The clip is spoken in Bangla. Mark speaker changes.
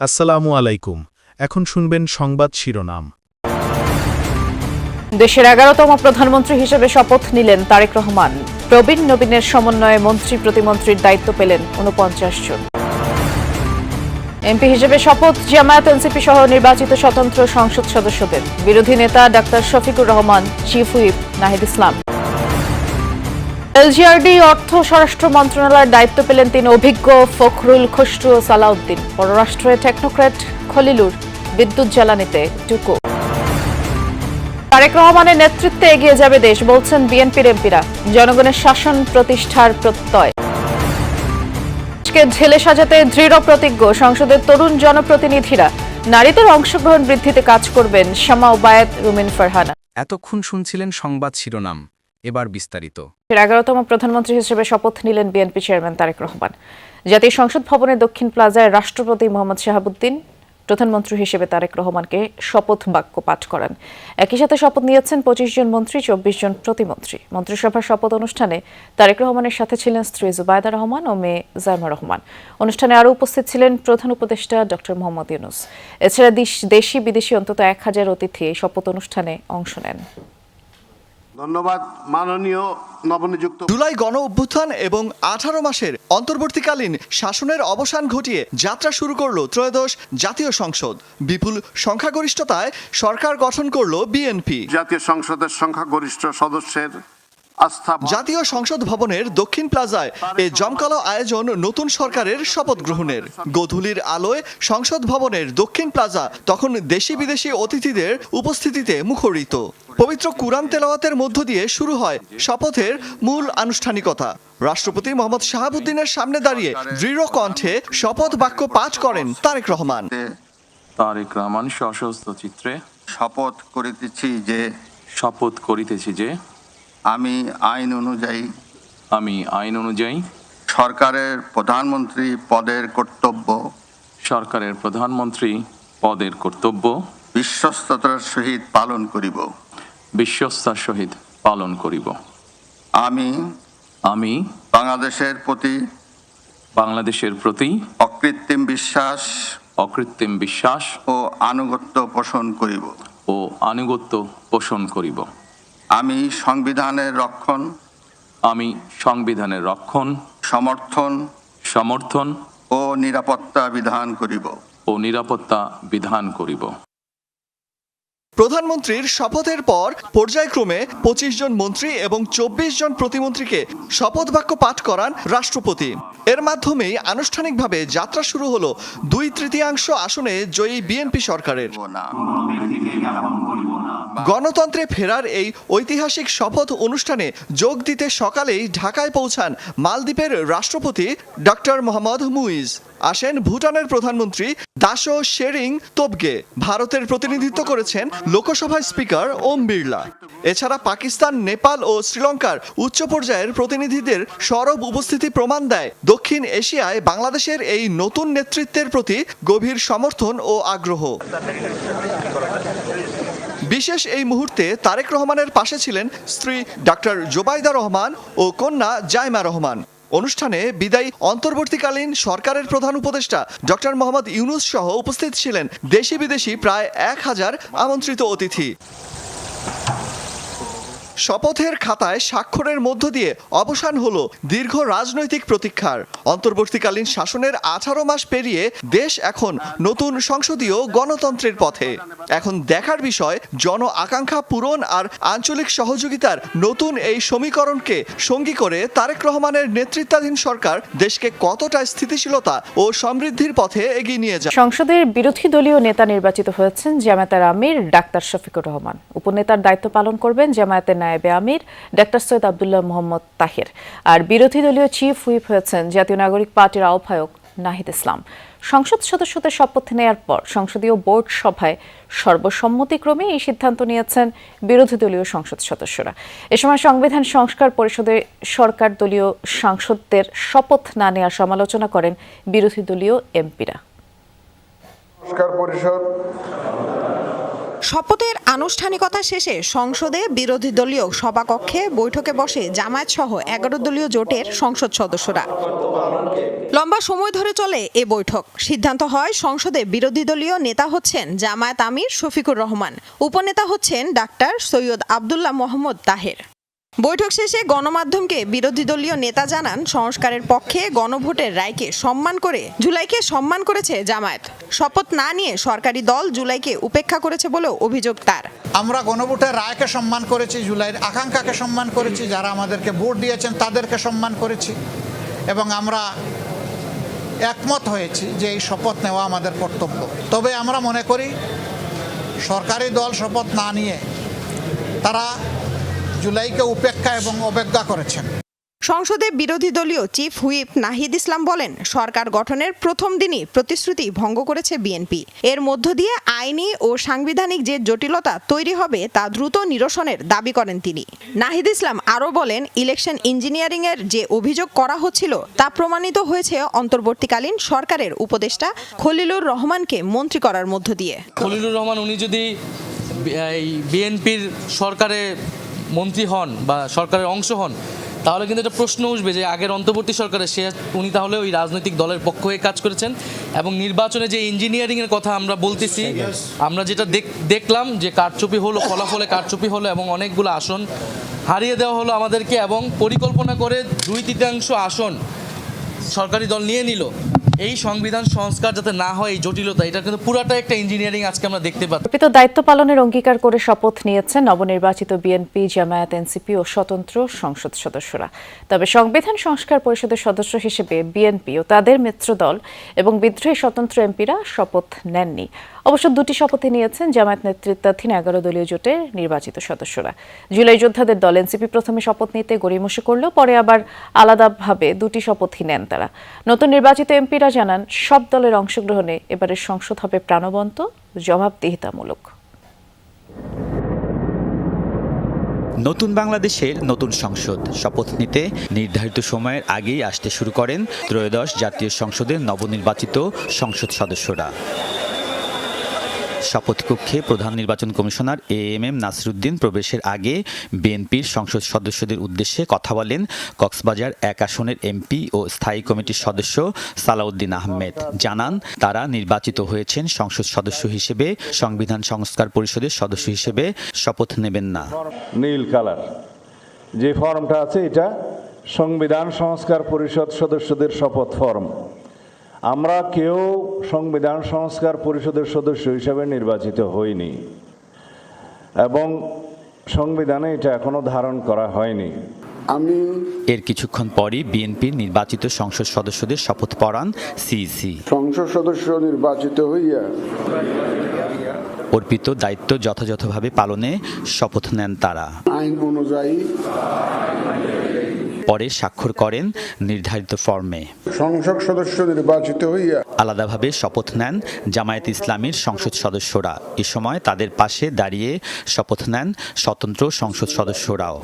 Speaker 1: আসসালামু আলাইকুম। এখন শুনবেন সংবাদ শিরোনাম।
Speaker 2: দেশের 11তম প্রধানমন্ত্রী হিসেবে শপথ নিলেন তারেক রহমান। প্রবীণ নবীনের সমন্বয়ে মন্ত্রী প্রতিমন্ত্রীর দায়িত্ব পেলেন ৪৯ জন। এমপি হিসেবে শপথ জামায়াত এনসিপি সহ নির্বাচিত স্বতন্ত্র সংসদ সদস্যদের। বিরোধী নেতা doctor Shafiqur Rahman, chief whip Nahid Islam. LGRD অর্থ স্বরাষ্ট্র মন্ত্রণালয়ের দায়িত্ব পেলেন ৩ অভিজ্ঞ ফখরুল, খসরু ও সালাউদ্দিন। পররাষ্ট্রে টেকনোক্র্যাট খলিলুর, বিদ্যুৎ জ্বালানিতে টুকু। তারেক রহমানের নেতৃত্বে এগিয়ে যাবে দেশ, বলছেন বিএনপির এমপিরা। জনগণের শাসন প্রতিষ্ঠার প্রত্যয়। ঢেলে সাজাতে দৃঢ় প্রতিজ্ঞ সংসদের তরুণ জনপ্রতিনিধিরা। নারীদের অংশগ্রহণ বৃদ্ধিতে কাজ করবেন শামা ওবায়েদ, রুমিন ফারহানা।
Speaker 3: এতক্ষণ শুনছিলেন সংবাদ শিরোনাম, এবার বিস্তারিত।
Speaker 2: 11তম প্রধানমন্ত্রী হিসেবে শপথ নিলেন বিএনপি চেয়ারম্যান তারেক রহমান। জাতীয় সংসদ ভবনের দক্ষিণ প্লাজায় রাষ্ট্রপতি মোহাম্মদ শাহাবুদ্দিন প্রধানমন্ত্রী হিসেবে তারেক রহমানকে শপথ বাক্য পাঠ করান। একই সাথে শপথ নিয়েছেন 25 জন মন্ত্রী, 24 জন প্রতিমন্ত্রী। মন্ত্রিসভার শপথ অনুষ্ঠানে তারেক রহমানের সাথে ছিলেন স্ত্রী জুবাইদা রহমান ও মেয়ে জাইমা রহমান। অনুষ্ঠানে আরও উপস্থিত ছিলেন প্রধান উপদেষ্টা ডক্টর মোহাম্মদ ইউনূস। এছাড়া দেশি বিদেশি অন্তত 1000 অতিথি এই শপথ অনুষ্ঠানে অংশ নেন।
Speaker 4: ধন্যবাদ মাননীয় নবনিযুক্ত।
Speaker 5: জুলাই গণ অভ্যুত্থান এবং 18 মাসের অন্তর্বর্তীকালীন শাসনের অবসান ঘটিয়ে যাত্রা শুরু করল ত্রয়োদশ জাতীয় সংসদ। বিপুল সংখ্যাগরিষ্ঠতায় সরকার গঠন করল বিএনপি।
Speaker 4: জাতীয় সংসদের সংখ্যাগরিষ্ঠ সদস্যের আস্থা।
Speaker 5: জাতীয় সংসদ ভবনের দক্ষিণ প্লাজায় এ জমকালো আয়োজন নতুন সরকারের শপথ গ্রহণের। গোধূলির আলোয় সংসদ ভবনের দক্ষিণ প্লাজা তখন দেশি বিদেশি অতিথিদের উপস্থিতিতে মুখরিত। পবিত্র কুরআন তেলাওয়াতের মধ্য দিয়ে শুরু হয় শপথের মূল আনুষ্ঠানিকতা। রাষ্ট্রপতি মোহাম্মদ শাহাবুদ্দিনের সামনে দাঁড়িয়ে দৃঢ় কণ্ঠে শপথ বাক্য পাঠ করেন তারেক রহমান।
Speaker 6: তারেক রহমান সশস্ত্র চিত্রে
Speaker 4: শপথ
Speaker 6: করিতেছি যে
Speaker 4: আমি
Speaker 6: আইন অনুযায়ী
Speaker 4: সরকারের প্রধানমন্ত্রী পদের কর্তব্য বিশ্বস্ততার সহিত পালন করিব।
Speaker 6: আমি বাংলাদেশের প্রতি অকৃত্রিম বিশ্বাস
Speaker 4: ও আনুগত্য পোষণ করিব। আমি সংবিধানের রক্ষণ সমর্থন ও নিরাপত্তা বিধান করিব।
Speaker 5: প্রধানমন্ত্রীর শপথের পর পর্যায়ক্রমে 25 জন মন্ত্রী এবং 24 জন প্রতিমন্ত্রীকে শপথ বাক্য পাঠ করান রাষ্ট্রপতি। এর মাধ্যমেই আনুষ্ঠানিকভাবে যাত্রা শুরু হলো 2/3 আসনে জয়ী বিএনপি সরকারের। গণতন্ত্রে ফেরার এই ঐতিহাসিক শপথ অনুষ্ঠানে যোগ দিতে সকালেই ঢাকায় পৌঁছান মালদ্বীপের রাষ্ট্রপতি ডক্টর মোহাম্মদ মুইজ। আসেন ভুটানের প্রধানমন্ত্রী দাশো শেরিং তোবগে। ভারতের প্রতিনিধিত্ব করেছেন লোকসভার স্পিকার ওম বিড়লা। এছাড়া পাকিস্তান, নেপাল ও শ্রীলঙ্কার উচ্চ পর্যায়ের প্রতিনিধিদের সরব উপস্থিতি প্রমাণ দেয় দক্ষিণ এশিয়ায় বাংলাদেশের এই নতুন নেতৃত্বের প্রতি গভীর সমর্থন ও আগ্রহ। বিশেষ এই মুহূর্তে তারেক রহমানের পাশে ছিলেন স্ত্রী ডাক্তার জুবাইদা রহমান ও কন্যা জাইমা রহমান। অনুষ্ঠানে বিদায়ী অন্তর্বর্তীকালীন সরকারের প্রধান উপদেষ্টা ডক্টর মোহাম্মদ ইউনূস সহ উপস্থিত ছিলেন দেশি বিদেশি প্রায় 1000 আমন্ত্রিত অতিথি। শপথের খাতায় স্বাক্ষরের মধ্য দিয়ে অবসান হলো দীর্ঘ রাজনৈতিক প্রতীক্ষার। অন্তর্বর্তীকালীন শাসনের 18 মাস পেরিয়ে দেশ এখন নতুন সংসদীয় গণতন্ত্রের পথে। এখন দেখার বিষয় জন আকাঙ্ক্ষা পূরণ আর আঞ্চলিক সহযোগিতার নতুন এই সমীকরণকে সঙ্গী করে তারেক রহমানের নেতৃত্বাধীন সরকার দেশকে কতটা স্থিতিশীলতা ও সমৃদ্ধির পথে এগিয়ে নিয়ে যায়।
Speaker 2: সংসদের বিরোধী দলীয় নেতা নির্বাচিত হয়েছেন জামায়াতের আমির ডাক্তার শফিকুর রহমান। উপনেতার দায়িত্ব পালন করবেন জামায়াতের নায়েবে আমির ডাক্তার সৈয়দ আব্দুল্লাহ মোহাম্মদ তাহির। আর বিরোধী দলীয় চিফ হুইপ হয়েছেন জাতীয় নাগরিক পার্টির আহ্বায়ক নাহিদ ইসলাম। সংসদ সদস্যদের শপথ নেয়ার পর সংসদীয় বোর্ড সভায় সর্বসম্মতিক্রমে এই সিদ্ধান্ত নিয়েছেন বিরোধী দলীয় সংসদ সদস্যরা। এ সময় সংবিধান সংস্কার পরিষদে সরকার দলীয় সাংসদদের শপথ না নেওয়ার সমালোচনা করেন বিরোধী দলীয় এমপিরা।
Speaker 7: শপথের আনুষ্ঠানিকতা শেষে সংসদে বিরোধী দলীয় সভাকক্ষে বৈঠকে বসে জামায়াত সহ 11 দলীয় জোটের সংসদ সদস্যরা। লম্বা সময় ধরে চলে এ বৈঠক। সিদ্ধান্ত হয় সংসদে বিরোধী দলীয় নেতা হচ্ছেন জামায়াত আমির শফিকুর রহমান, উপনেতা হচ্ছেন ডাক্তার সৈয়দ আব্দুল্লাহ মোহাম্মদ তাহের। বৈঠক শেষে গণমাধ্যমকে বিরোধী দলীয় নেতা জানান, সংস্কারের পক্ষে গণভোটের রায়কে সম্মান করে জুলাইকে সম্মান করেছে জামায়াত। শপথ না নিয়ে সরকারি দল জুলাইকে উপেক্ষা করেছে বলেও অভিযোগ তার।
Speaker 8: আমরা গণভোটের রায়কে সম্মান করেছি, জুলাইয়ের আকাঙ্ক্ষাকে সম্মান করেছি, যারা আমাদেরকে ভোট দিয়েছেন তাদেরকে সম্মান করেছি এবং আমরা একমত হয়েছি যে এই শপথ নেওয়া আমাদের কর্তব্য। তবে আমরা মনে করি সরকারি দল শপথ না নিয়ে তারা জুলাইকে উপেক্ষা এবং অবজ্ঞা করেছেন।
Speaker 7: সংসদে বিরোধী দলীয় চিফ হুইপ নাহিদ ইসলাম বলেন, সরকার গঠনের প্রথম দিনই প্রতিশ্রুতি ভঙ্গ করেছে বিএনপি। এর মধ্য দিয়ে আইনি ও সাংবিধানিক যে জটিলতা তৈরি হবে তা দ্রুত নিরসনের দাবি করেন তিনি। নাহিদ ইসলাম আরও বলেন, ইলেকশন ইঞ্জিনিয়ারিংয়ের যে অভিযোগ করা হচ্ছিল তা প্রমাণিত হয়েছে অন্তর্বর্তীকালীন সরকারের উপদেষ্টা খলিলুর রহমানকে মন্ত্রী করার মধ্য দিয়ে।
Speaker 9: খলিলুর রহমান উনি যদি বিএনপির সরকারে মন্ত্রী হন বা সরকারের অংশ হন, তাহলে কিন্তু একটা প্রশ্ন উঠবে যে আগের অন্তর্বর্তী সরকারে উনি তাহলে ওই রাজনৈতিক দলের পক্ষ হয়ে কাজ করেছেন। এবং নির্বাচনে যে ইঞ্জিনিয়ারিংয়ের কথা আমরা বলতেছি, আমরা যেটা দেখলাম যে কারচুপি হলো, ফলাফলে কারচুপি হলো এবং অনেকগুলো আসন হারিয়ে দেওয়া হলো আমাদেরকে, এবং পরিকল্পনা করে 2/3 আসন সরকারি দল নিয়ে নিল। এই সংবিধান সংস্কার যাতে না হয়, এই জটিলতা, এটা কিন্তু পুরাটা একটা ইঞ্জিনিয়ারিং আজকে আমরা দেখতে পাচ্ছি।
Speaker 2: অর্পিত দায়িত্ব পালনের অঙ্গীকার করে শপথ নিয়েছেন নবনির্বাচিত বিএনপি, জামায়াত, এনসিপি ও স্বতন্ত্র সংসদ সদস্যরা। তবে সংবিধান সংস্কার পরিষদের সদস্য হিসেবে বিএনপি ও তাদের মিত্র দল এবং বিদ্রোহী স্বতন্ত্র এমপিরা শপথ নেননি। অবশ্য দুটি শপথই নিয়েছেন জামায়াত নেতৃত্বাধীন 11 দলীয় জোটের নির্বাচিত সদস্যরা। জুলাই যোদ্ধাদের দল এনসিপি প্রথমে শপথ নিতে গড়িমসি করলেও পরে আবার আলাদাভাবে দুটি শপথই নেন তারা। নতুন নির্বাচিত এমপিরা জানান, সব দলের অংশগ্রহণে এবারের সংসদ হবে প্রাণবন্ত, জবাবদিহিতামূলক।
Speaker 10: নতুন বাংলাদেশের নতুন সংসদ শপথ নিতে নির্ধারিত সময়ের আগেই আসতে শুরু করেন ত্রয়োদশ জাতীয় সংসদের নবনির্বাচিত সংসদ সদস্যরা। শপথকক্ষে প্রধান নির্বাচন কমিশনার এএমএম নাসিরউদ্দিন প্রবেশের আগে বিএনপির সংসদ সদস্যদের উদ্দেশ্যে কথা বলেন কক্সবাজার 1 আসনের এমপি ও স্থায়ী কমিটির সদস্য সালাউদ্দিন আহমেদ। জানান, তারা নির্বাচিত হয়েছেন সংসদ সদস্য হিসেবে, সংবিধান সংস্কার পরিষদের সদস্য হিসেবে শপথ নেবেন না।
Speaker 11: নীল কালার যে ফর্মটা আছে, এটা সংবিধান সংস্কার পরিষদ সদস্যদের শপথ ফর্ম। আমরা কেউ সংবিধান সংস্কার পরিষদের সদস্য হিসেবে নির্বাচিত হইনি এবং সংবিধানে এটা এখনো ধারণ করা হয়নি।
Speaker 10: এর কিছুক্ষণ পরই বিএনপির নির্বাচিত সংসদ সদস্যদের শপথ পড়ান সিইসি।
Speaker 12: সংসদ সদস্য নির্বাচিত হইয়া
Speaker 10: অর্পিত দায়িত্ব যথাযথভাবে পালনে শপথ নেন তারা।
Speaker 12: আইন অনুযায়ী
Speaker 10: পরে স্বাক্ষর করেন নির্ধারিত ফর্মে।
Speaker 12: সংসদ সদস্য নির্বাচিত হইয়া
Speaker 10: আলাদাভাবে শপথ নেন জামায়াত ইসলামীর সংসদ সদস্যরা। এ সময় তাদের পাশে দাঁড়িয়ে শপথ নেন স্বতন্ত্র সংসদ সদস্যরাও।